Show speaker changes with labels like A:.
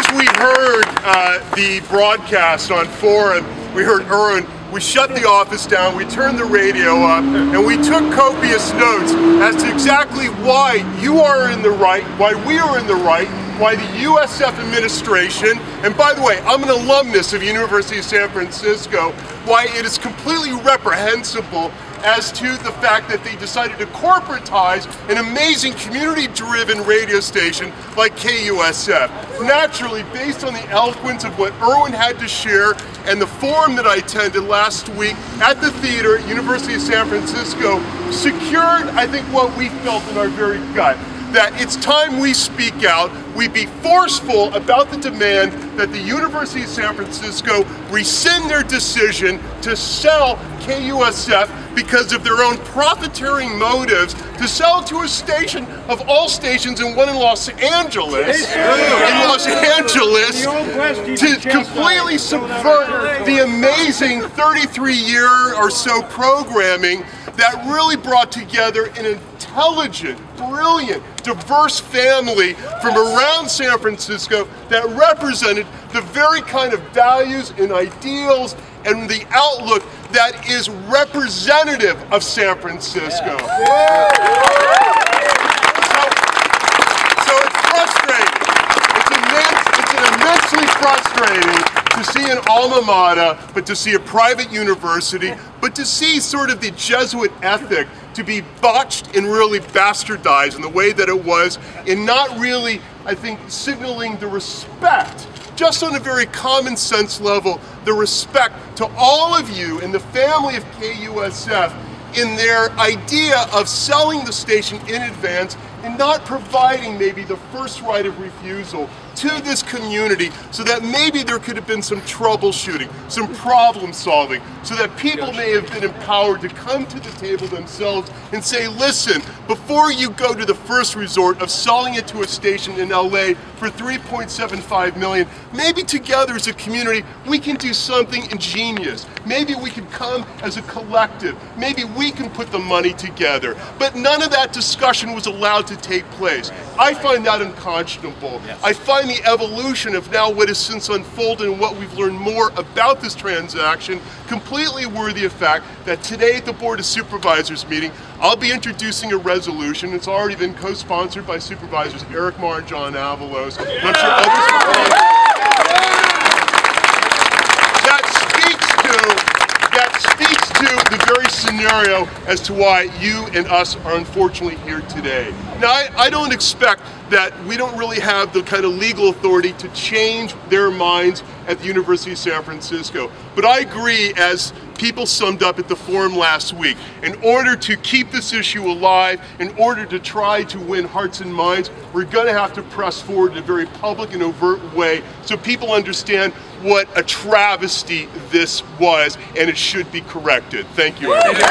A: as we heard the broadcast on forum, we heard Erwin, we shut the office down, we turned the radio up, and we took copious notes as to exactly why you are in the right, why we are in the right, why the USF administration, and by the way, I'm an alumnus of University of San Francisco, why it is completely reprehensible as to the fact that they decided to corporatize an amazing community-driven radio station like KUSF. Naturally, based on the eloquence of what Erwin had to share and the forum that I attended last week at the theater at University of San Francisco, secured, I think, what we felt in our very gut. That it's time we speak out, we be forceful about the demand that the University of San Francisco rescind their decision to sell KUSF because of their own profiteering motives, to sell to a station of all stations and one in Los Angeles, to completely subvert the amazing 33-year or so programming that really brought together an intelligent, brilliant, diverse family from around San Francisco that represented the very kind of values and ideals and the outlook that is representative of San Francisco. So it's frustrating. It's immensely frustrating to see an alma mater, but to see a private university, but to see sort of the Jesuit ethic to be botched and really bastardized in the way that it was, in not really, I think, signaling the respect, just on a very common sense level, the respect to all of you in the family of KUSF in their idea of selling the station in advance and not providing maybe the first right of refusal to this community so that maybe there could have been some troubleshooting, some problem solving, so that people may have been empowered to come to the table themselves and say, listen, before you go to the first resort of selling it to a station in LA for $3.75 million, maybe together as a community we can do something ingenious. Maybe we could come as a collective. Maybe we can put the money together. But none of that discussion was allowed to take place. I find that unconscionable. Yes. I find the evolution of now what has since unfolded and what we've learned more about this transaction completely worthy of fact that today at the Board of Supervisors meeting, I'll be introducing a resolution. It's already been co-sponsored by Supervisors Eric Marr and John Avalos. Yeah. I'm sure others that speaks to the very scenario as to why you and us are unfortunately here today. Now, I don't expect that we don't really have the kind of legal authority to change their minds at the University of San Francisco. But I agree, as people summed up at the forum last week, in order to keep this issue alive, in order to try to win hearts and minds, we're going to have to press forward in a very public and overt way so people understand what a travesty this was, and it should be corrected. Thank you, everyone.